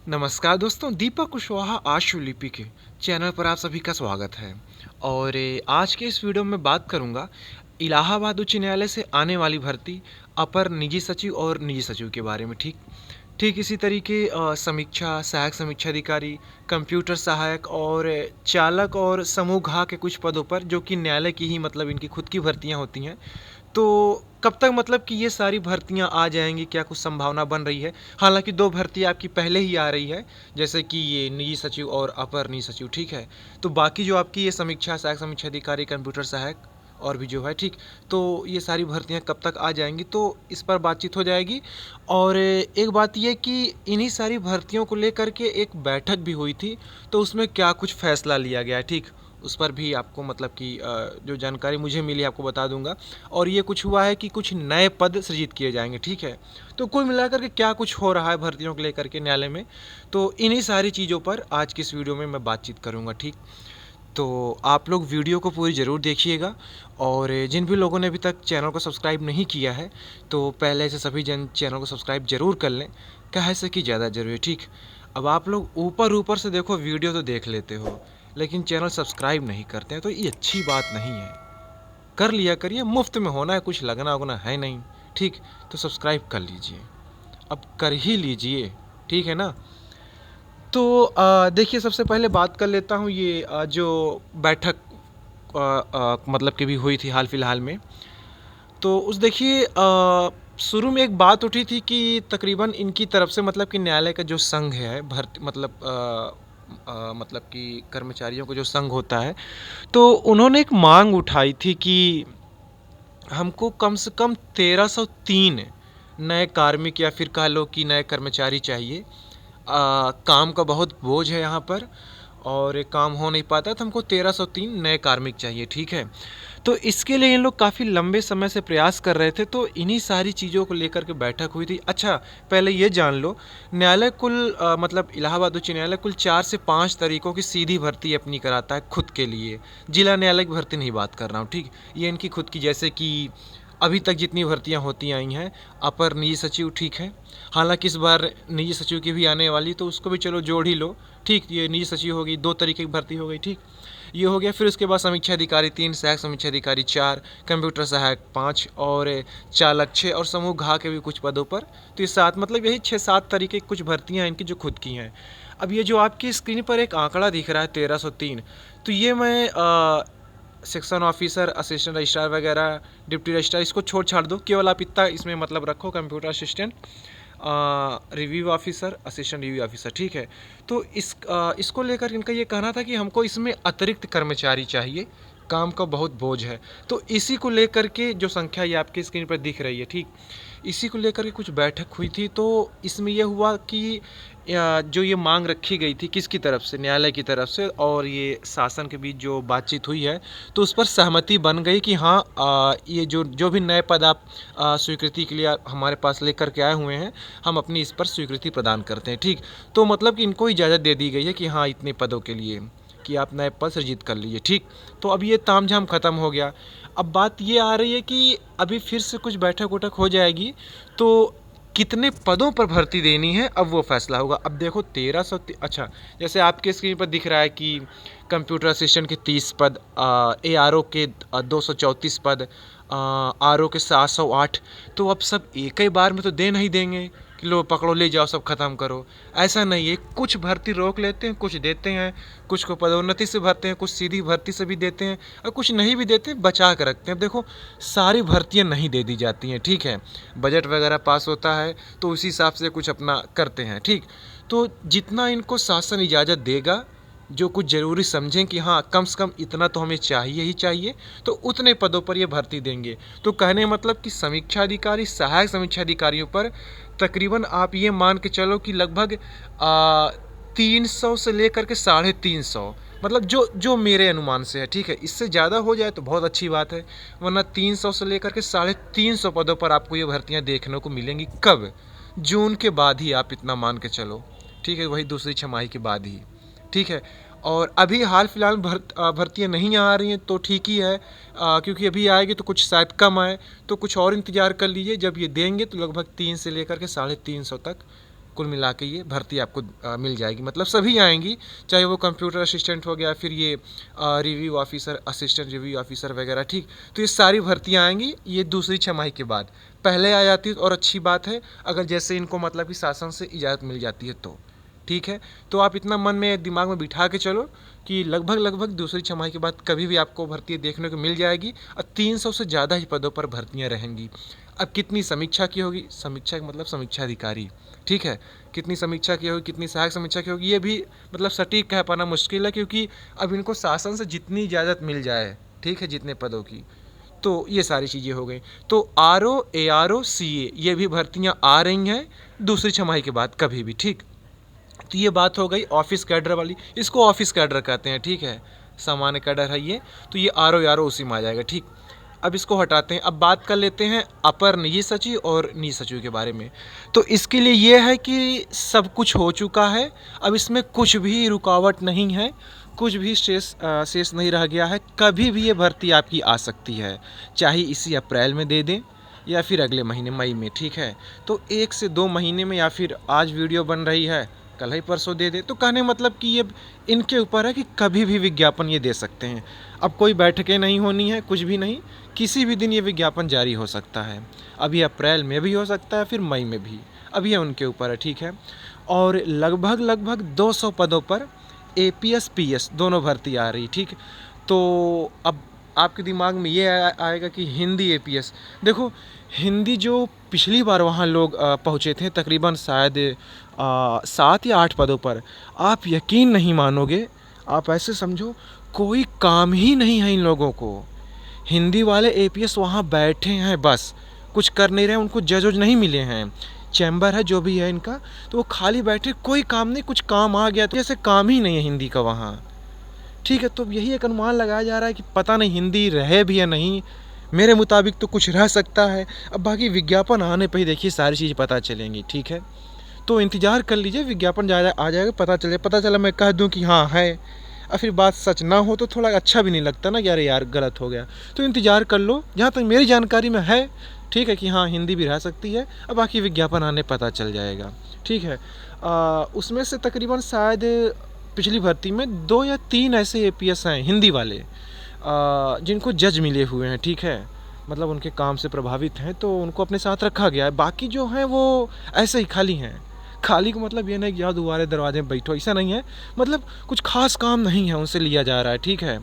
नमस्कार दोस्तों, दीपक कुशवाहा आशुलिपि के चैनल पर आप सभी का स्वागत है। और आज के इस वीडियो में बात करूंगा इलाहाबाद उच्च न्यायालय से आने वाली भर्ती अपर निजी सचिव और निजी सचिव के बारे में। ठीक ठीक इसी तरीके समीक्षा, सहायक समीक्षा अधिकारी, कंप्यूटर सहायक और चालक और समूह घ के कुछ पदों पर, जो कि न्यायालय की ही मतलब इनकी खुद की भर्तियां होती हैं। तो कब तक मतलब कि ये सारी भर्तियां आ जाएंगी, क्या कुछ संभावना बन रही है? हालांकि दो भर्ती आपकी पहले ही आ रही है, जैसे कि ये निजी सचिव और अपर निजी सचिव। ठीक है, तो बाकी जो आपकी ये समीक्षा, सहायक समीक्षा अधिकारी, कंप्यूटर सहायक और भी जो है, ठीक, तो ये सारी भर्तियां कब तक आ जाएंगी, तो इस पर बातचीत हो जाएगी। और एक बात ये कि इन्हीं सारी भर्तियों को लेकर के एक बैठक भी हुई थी, तो उसमें क्या कुछ फैसला लिया गया है, ठीक, उस पर भी आपको मतलब कि जो जानकारी मुझे मिली आपको बता दूंगा। और ये कुछ हुआ है कि कुछ नए पद सृजित किए जाएंगे। ठीक है, तो कुल मिलाकर के क्या कुछ हो रहा है भर्तियों को लेकर के न्यायालय में, तो इन्हीं सारी चीज़ों पर आज की इस वीडियो में मैं बातचीत करूंगा। ठीक, तो आप लोग वीडियो को पूरी ज़रूर देखिएगा। और जिन भी लोगों ने अभी तक चैनल को सब्सक्राइब नहीं किया है, तो पहले से सभी जन चैनल को सब्सक्राइब जरूर कर लें, कहे से कि ज़्यादा जरूरी है। ठीक, अब आप लोग ऊपर ऊपर से देखो, वीडियो तो देख लेते हो लेकिन चैनल सब्सक्राइब नहीं करते हैं, तो ये अच्छी बात नहीं है। कर लिया करिए, मुफ्त में होना है, कुछ लगना उगना है नहीं। ठीक, तो सब्सक्राइब कर लीजिए, अब कर ही लीजिए, ठीक है ना। तो देखिए, सबसे पहले बात कर लेता हूँ ये जो बैठक मतलब कि भी हुई थी हाल फिलहाल में। तो उस देखिए शुरू में एक बात उठी थी कि तकरीबन इनकी तरफ से मतलब कि न्यायालय का जो संघ है, भर्ती मतलब कि कर्मचारियों का जो संघ होता है, तो उन्होंने एक मांग उठाई थी कि हमको कम से कम 1303 नए कार्मिक या फिर कह लो कि नए कर्मचारी चाहिए। काम का बहुत बोझ है यहाँ पर और काम हो नहीं पाता, तो हमको 1303 नए कार्मिक चाहिए। ठीक है, तो इसके लिए इन लोग काफ़ी लंबे समय से प्रयास कर रहे थे, तो इन्हीं सारी चीज़ों को लेकर के बैठक हुई थी। अच्छा, पहले ये जान लो, न्यायालय कुल मतलब इलाहाबाद उच्च न्यायालय कुल 4 से 5 तरीकों की सीधी भर्ती अपनी कराता है खुद के लिए। जिला न्यायालय की भर्ती नहीं बात कर रहा हूँ, ठीक, ये इनकी खुद की, जैसे कि अभी तक जितनी भर्तियां होती आई हैं, अपर निजी सचिव, ठीक है, हालांकि इस बार निजी सचिव की भी आने वाली, तो उसको भी चलो जोड़ ही लो। ठीक, ये निजी सचिव हो गई, 2 तरीके की भर्ती हो गई। ठीक, ये हो गया। फिर उसके बाद समीक्षा अधिकारी 3, सहायक समीक्षा अधिकारी 4, कंप्यूटर सहायक 5 और चालक 6 और समूह घा के भी कुछ पदों पर, तो ये 7, मतलब यही 6-7 तरीके की कुछ भर्तियाँ इनकी जो खुद की हैं। अब ये जो आपकी स्क्रीन पर एक आंकड़ा दिख रहा है 1303, तो ये मैं सेक्शन ऑफिसर, असिस्टेंट रजिस्ट्रार वगैरह, डिप्टी रजिस्ट्रार, इसको छोड़ छाड़ दो, केवल आप इतना इसमें मतलब रखो, computer assistant, review officer, assistant review officer. ठीक है, तो इसको लेकर इनका ये कहना था कि हमको इसमें अतिरिक्त कर्मचारी चाहिए, काम का बहुत बोझ है। तो इसी को लेकर के जो संख्या ये आपकी स्क्रीन पर दिख रही है, ठीक, इसी को लेकर के कुछ बैठक हुई थी। तो इसमें यह हुआ कि जो ये मांग रखी गई थी किसकी तरफ से, न्यायालय की तरफ से, और ये शासन के बीच जो बातचीत हुई है, तो उस पर सहमति बन गई कि हाँ, ये जो भी नए पद आप स्वीकृति के लिए हमारे पास लेकर के आए हुए हैं, हम अपनी इस पर स्वीकृति प्रदान करते हैं। ठीक, तो मतलब कि इनको इजाज़त दे दी गई है कि हाँ, इतने पदों के लिए कि आप नए पद सृजित कर लीजिए। ठीक, तो अब ये तामझाम ख़त्म हो गया। अब बात ये आ रही है कि अभी फिर से कुछ बैठक उठक हो जाएगी, तो कितने पदों पर भर्ती देनी है, अब वो फैसला होगा। अब देखो 1300, अच्छा, जैसे आपके स्क्रीन पर दिख रहा है कि कंप्यूटर असिस्टेंट के 30 पद, ARO के 234 पद, RO के 708, तो अब सब एक ही बार में तो दे नहीं देंगे कि लो पकड़ो ले जाओ सब खत्म करो। ऐसा नहीं है, कुछ भर्ती रोक लेते हैं, कुछ देते हैं, कुछ को पदोन्नति से भरते हैं, कुछ सीधी भर्ती से भी देते हैं, और कुछ नहीं भी देते, बचा कर रखते हैं। देखो, सारी भर्तियां नहीं दे दी जाती हैं। ठीक है, बजट वगैरह पास होता है तो उसी हिसाब से कुछ अपना करते हैं। ठीक, तो जितना इनको शासन इजाज़त देगा, जो कुछ ज़रूरी समझें कि हाँ, कम से कम इतना तो हमें चाहिए ही चाहिए, तो उतने पदों पर ये भर्ती देंगे। तो कहने मतलब कि समीक्षा अधिकारी, सहायक समीक्षा अधिकारियों पर तकरीबन आप ये मान के चलो कि लगभग 300 से लेकर के 350, मतलब जो मेरे अनुमान से है। ठीक है, इससे ज़्यादा हो जाए तो बहुत अच्छी बात है, वरना 300 से लेकर के 350 पदों पर आपको ये भर्तियाँ देखने को मिलेंगी। कब? जून के बाद ही, आप इतना मान के चलो। ठीक है, वही दूसरी छमाही के बाद ही। ठीक है, और अभी हाल फिलहाल भर्तियाँ नहीं आ रही हैं तो ठीक ही है, क्योंकि अभी आएगी तो कुछ शायद कम आए, तो कुछ और इंतज़ार कर लीजिए। जब ये देंगे तो लगभग 3 से लेकर के 350 तक कुल मिला के ये भर्ती आपको मिल जाएगी। मतलब सभी आएंगी, चाहे वो कंप्यूटर असिस्टेंट हो गया, फिर ये review officer, assistant review officer वगैरह, ठीक। तो ये सारी भर्तियाँ आएंगी ये दूसरी छमाही के बाद। पहले आ जाती है और अच्छी बात है, अगर जैसे इनको मतलब कि शासन से इजाज़त मिल जाती है तो ठीक है। तो आप इतना मन में दिमाग में बिठा के चलो कि लगभग लगभग दूसरी छमाही के बाद कभी भी आपको भर्ती देखने को मिल जाएगी, और 300 से ज़्यादा ही पदों पर भर्तियाँ रहेंगी। अब कितनी समीक्षा की होगी, समीक्षा मतलब समीक्षा अधिकारी, ठीक है, कितनी समीक्षा की होगी, कितनी सहायक समीक्षा की होगी, ये भी मतलब सटीक कह पाना मुश्किल है, क्योंकि अब इनको शासन से जितनी इजाज़त मिल जाए, ठीक है, जितने पदों की, तो ये सारी चीज़ें हो गई। तो RO ARO CA ये भी भर्तियाँ आ रही हैं दूसरी छमाही के बाद कभी भी, ठीक। तो ये बात हो गई ऑफिस कैडर वाली, इसको ऑफिस कैडर कहते हैं, ठीक है, सामान्य कैडर है ये। तो ये RO ARO उसी में आ जाएगा, ठीक। अब इसको हटाते हैं, अब बात कर लेते हैं अपर निजी सचिव और निजी सचिव के बारे में। तो इसके लिए ये है कि सब कुछ हो चुका है, अब इसमें कुछ भी रुकावट नहीं है, कुछ भी शेष नहीं रह गया है। कभी भी ये भर्ती आपकी आ सकती है, चाहे इसी अप्रैल में दे दें या फिर अगले महीने मई में, ठीक है। तो 1 से 2 महीने में, या फिर आज वीडियो बन रही है कल ही परसों दे दे। तो कहने मतलब कि ये इनके ऊपर है कि कभी भी विज्ञापन ये दे सकते हैं। अब कोई बैठकें नहीं होनी है, कुछ भी नहीं, किसी भी दिन ये विज्ञापन जारी हो सकता है। अभी अप्रैल में भी हो सकता है, फिर मई में भी, अभी ये उनके ऊपर है, ठीक है। और लगभग लगभग 200 पदों पर APS PS दोनों भर्ती आ रही, ठीक। तो अब आपके दिमाग में ये आएगा कि हिंदी APS, देखो हिंदी जो पिछली बार वहाँ लोग पहुँचे थे तकरीबन शायद 7 या 8 पदों पर, आप यकीन नहीं मानोगे, आप ऐसे समझो कोई काम ही नहीं है इन लोगों को। हिंदी वाले APS वहाँ बैठे हैं, बस कुछ कर नहीं रहे, उनको जज नहीं मिले हैं, चैम्बर है जो भी है इनका, तो वो खाली बैठे, कोई काम नहीं, कुछ काम आ गया तो जैसे काम ही नहीं है हिंदी का वहाँ, ठीक है। तो यही एक अनुमान लगाया जा रहा है कि पता नहीं हिंदी रहे भी या नहीं, मेरे मुताबिक तो कुछ रह सकता है। अब बाकी विज्ञापन आने पर ही देखिए सारी चीज़ पता चलेंगी, ठीक है। तो इंतज़ार कर लीजिए, विज्ञापन ज़्यादा आ जाएगा, पता चला मैं कह दूं कि हाँ है, और फिर बात सच ना हो तो थोड़ा अच्छा भी नहीं लगता ना, यार यार गलत हो गया। तो इंतज़ार कर लो, जहाँ तक मेरी जानकारी में है, ठीक है, कि हाँ हिंदी भी रह सकती है, अब बाकी विज्ञापन आने पता चल जाएगा, ठीक है। उसमें से तकरीबन शायद पिछली भर्ती में 2 या 3 ऐसे APS हैं हिंदी वाले जिनको जज मिले हुए हैं, ठीक है, मतलब उनके काम से प्रभावित हैं, तो उनको अपने साथ रखा गया है। बाकी जो हैं वो ऐसे ही खाली हैं। खाली का मतलब ये नहीं कि यार दोबारा दरवाजे में बैठो, ऐसा नहीं है, मतलब कुछ खास काम नहीं है उनसे लिया जा रहा है, ठीक है।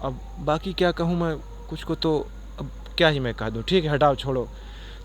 अब बाकी क्या कहूँ मैं, कुछ को तो अब क्या ही मैं कह दूँ, ठीक है, हटाओ छोड़ो।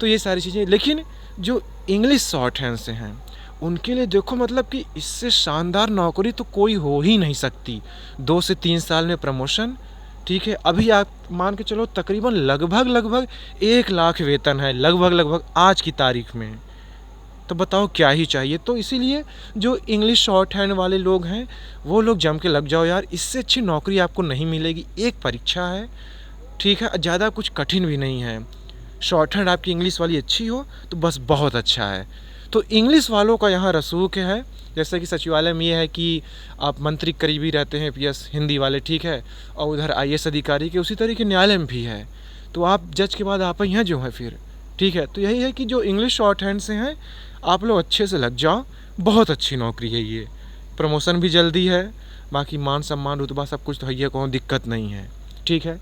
तो ये सारी चीज़ें, लेकिन जो इंग्लिश शॉर्ट हैंड से हैं उनके लिए देखो, मतलब कि इससे शानदार नौकरी तो कोई हो ही नहीं सकती। 2 से 3 साल में प्रमोशन, ठीक है। अभी आप मान के चलो तकरीबन लगभग लगभग 1 लाख वेतन है, लगभग लगभग आज की तारीख में, तो बताओ क्या ही चाहिए। तो इसीलिए जो इंग्लिश शॉर्ट हैंड वाले लोग हैं वो लोग जम के लग जाओ यार, इससे अच्छी नौकरी आपको नहीं मिलेगी। एक परीक्षा है, ठीक है, ज़्यादा कुछ कठिन भी नहीं है। शॉर्ट हैंड आपकी इंग्लिश वाली अच्छी हो तो बस बहुत अच्छा है। तो इंग्लिश वालों का यहाँ रसूख है, जैसे कि सचिवालय में ये है कि आप मंत्री करीबी रहते हैं PS हिंदी वाले, ठीक है, और उधर IAS अधिकारी के, उसी तरीके न्यायालय में भी है। तो आप जज के बाद आप यहाँ जो है फिर, ठीक है। तो यही है कि जो इंग्लिश शॉर्ट हैंड से हैं आप लोग अच्छे से लग जाओ, बहुत अच्छी नौकरी है ये, प्रमोशन भी जल्दी है, बाकी मान सम्मान रुतबा सब कुछ तो है, कोई दिक्कत नहीं है, ठीक है।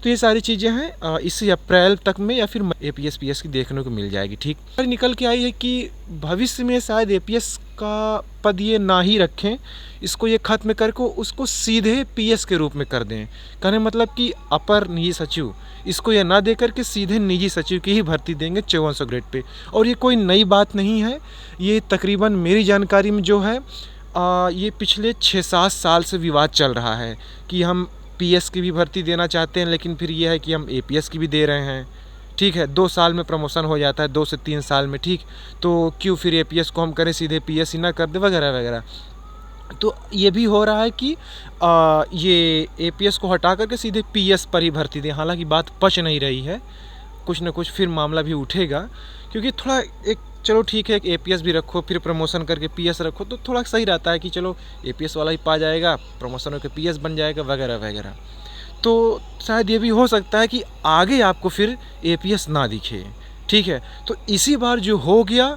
तो ये सारी चीज़ें हैं, इसी अप्रैल तक में या फिर APS PS की देखने को मिल जाएगी, ठीक। और निकल के आई है कि भविष्य में शायद APS का पद ये ना ही रखें, इसको ये ख़त्म करके उसको सीधे PS के रूप में कर दें। कहने मतलब कि अपर निजी सचिव, इसको ये ना दे करके सीधे निजी सचिव की ही भर्ती देंगे 5400 ग्रेड पे। और ये कोई नई बात नहीं है, ये तकरीबन मेरी जानकारी में जो है ये पिछले 6-7 साल से विवाद चल रहा है कि हम PS की भी भर्ती देना चाहते हैं, लेकिन फिर ये है कि हम APS की भी दे रहे हैं, ठीक है। 2 साल में प्रमोशन हो जाता है, 2 से 3 साल में, ठीक। तो क्यों फिर APS को हम करें, सीधे PS ही ना कर दे वगैरह वगैरह। तो ये भी हो रहा है कि ये APS को हटा करके सीधे PS पर ही भर्ती दें। हालांकि बात पच नहीं रही है, कुछ ना कुछ फिर मामला भी उठेगा, क्योंकि थोड़ा एक चलो ठीक है, एक एपीएस भी रखो, फिर प्रमोशन करके पीएस रखो, तो थोड़ा सही रहता है कि चलो एपीएस वाला ही पा जाएगा, प्रमोशन होकर पीएस बन जाएगा वगैरह वगैरह। तो शायद ये भी हो सकता है कि आगे आपको फिर एपीएस ना दिखे, ठीक है। तो इसी बार जो हो गया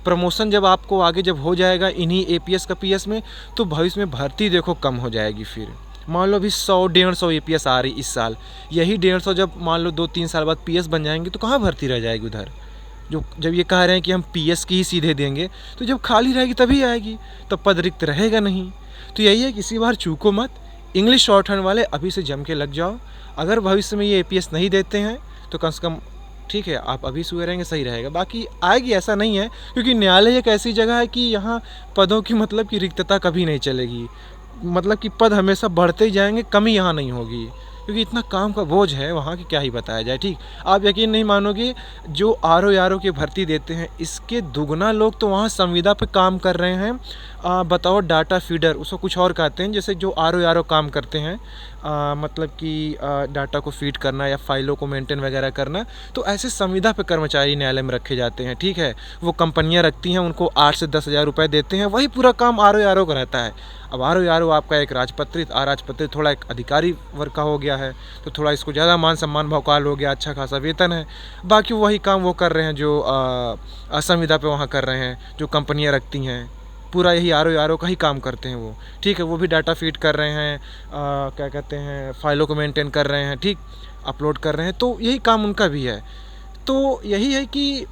प्रमोशन, जब आपको आगे जब हो जाएगा इन्हीं एपीएस का पीएस में, तो भविष्य में भर्ती देखो कम हो जाएगी। फिर मान लो अभी 100-150 एपीएस आ रही इस साल, यही 150 जब मान लो 2-3 साल बाद पीएस बन जाएंगे तो कहाँ भर्ती रह जाएगी उधर। जो जब ये कह रहे हैं कि हम पीएस की ही सीधे देंगे, तो जब खाली रहेगी तभी आएगी, तब पद रिक्त रहेगा नहीं। तो यही है कि इसी बार चूको मत, इंग्लिश शॉर्ट हैंड वाले अभी से जम के लग जाओ। अगर भविष्य में ये एपीएस नहीं देते हैं तो कम से कम ठीक है, आप अभी से हुए रहेंगे सही रहेगा। बाकी आएगी ऐसा नहीं है, क्योंकि न्यायालय एक ऐसी जगह है कि यहाँ पदों की मतलब की रिक्तता कभी नहीं चलेगी, मतलब कि पद हमेशा बढ़ते ही जाएंगे, कमी यहाँ नहीं होगी, क्योंकि इतना काम का बोझ है वहाँ की क्या ही बताया जाए। ठीक, आप यकीन नहीं मानोगे, जो आरओ की भर्ती देते हैं इसके दुगना लोग तो वहाँ संविदा पे काम कर रहे हैं। बताओ, डाटा फीडर उसको कुछ और कहते हैं, जैसे जो आरओ काम करते हैं, मतलब कि डाटा को फीड करना या फाइलों को मेंटेन वगैरह करना, तो ऐसे संविदा पे कर्मचारी न्यायालय में रखे जाते हैं। ठीक है, वो कंपनियां रखती हैं, उनको 8 से 10 हज़ार रुपये देते हैं, वही पूरा काम आरओ का रहता है। अब आरओ आपका एक राजपत्रित, अराजपत्रित थोड़ा एक अधिकारी वर्ग का हो गया है, तो थोड़ा इसको ज़्यादा मान सम्मान भौकाल हो गया, अच्छा खासा वेतन है। बाकी वही काम वो कर रहे हैं जो असंविदा पे वहाँ कर रहे हैं, जो कंपनियाँ रखती हैं, पूरा यही आरओ का ही काम करते हैं वो। ठीक है, वो भी डाटा फीड कर रहे हैं, क्या कहते हैं, फाइलों को मेंटेन कर रहे हैं, ठीक, अपलोड कर रहे हैं, तो यही काम उनका भी है। तो यही है कि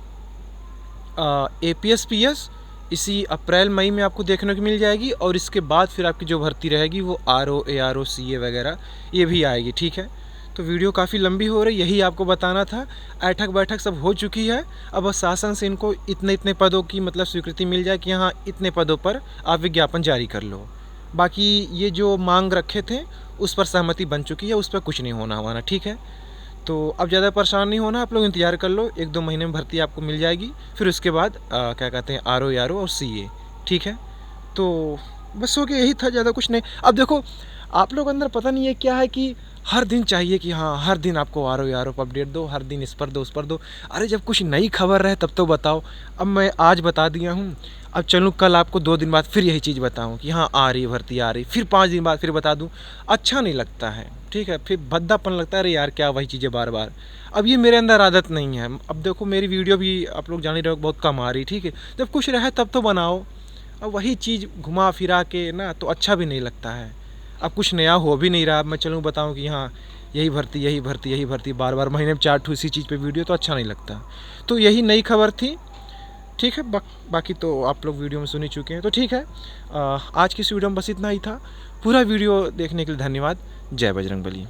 एपीएस पीएस इसी अप्रैल मई में आपको देखने को मिल जाएगी, और इसके बाद फिर आपकी जो भर्ती रहेगी वो आरओ एआरओ सीए वगैरह ये भी आएगी। ठीक है, तो वीडियो काफ़ी लंबी हो रही, यही आपको बताना था। ऐठक बैठक सब हो चुकी है, अब बस शासन से इनको इतने इतने पदों की मतलब स्वीकृति मिल जाए कि हाँ इतने पदों पर आप विज्ञापन जारी कर लो। बाकी ये जो मांग रखे थे उस पर सहमति बन चुकी है, उस पर कुछ नहीं होना हमारा। ठीक है, तो अब ज़्यादा परेशान नहीं होना, आप लोग इंतज़ार कर लो, 1-2 महीने में भर्ती आपको मिल जाएगी। फिर उसके बाद क्या कहते हैं, आरओ और सीए। ठीक है, तो बस हो गया, यही था, ज़्यादा कुछ नहीं। अब देखो, आप लोग अंदर पता नहीं है क्या है कि हर दिन चाहिए कि हाँ हर दिन आपको आरओ पर अपडेट दो, हर दिन इस पर दो उस पर दो। अरे जब कुछ नई खबर रहे तब तो बताओ। अब मैं आज बता दिया हूँ, अब चलूँ कल आपको 2 दिन बाद फिर यही चीज़ बताऊँ कि हाँ आ रही भर्ती आ रही, फिर 5 दिन बाद फिर बता दूँ, अच्छा नहीं लगता है। ठीक है, फिर भद्दापन लगता है, अरे यार क्या वही चीज़ें बार बार। अब ये मेरे अंदर आदत नहीं है। अब देखो मेरी वीडियो भी आप लोग जान ही रहे हो बहुत कम आ रही। ठीक है, जब कुछ रहे तब तो बनाओ, अब वही चीज़ घुमा फिरा के ना तो अच्छा भी नहीं लगता है। अब कुछ नया हो भी नहीं रहा, अब मैं चलूँ बताऊँ कि हाँ यही भर्ती यही भर्ती यही भर्ती, बार बार महीने में 4 ठो इसी चीज़ पे वीडियो, तो अच्छा नहीं लगता। तो यही नई खबर थी। ठीक है, बाकी तो आप लोग वीडियो में सुन ही चुके हैं, तो ठीक है, आज की इस वीडियो में बस इतना ही था। पूरा वीडियो देखने के लिए धन्यवाद। जय बजरंगबली।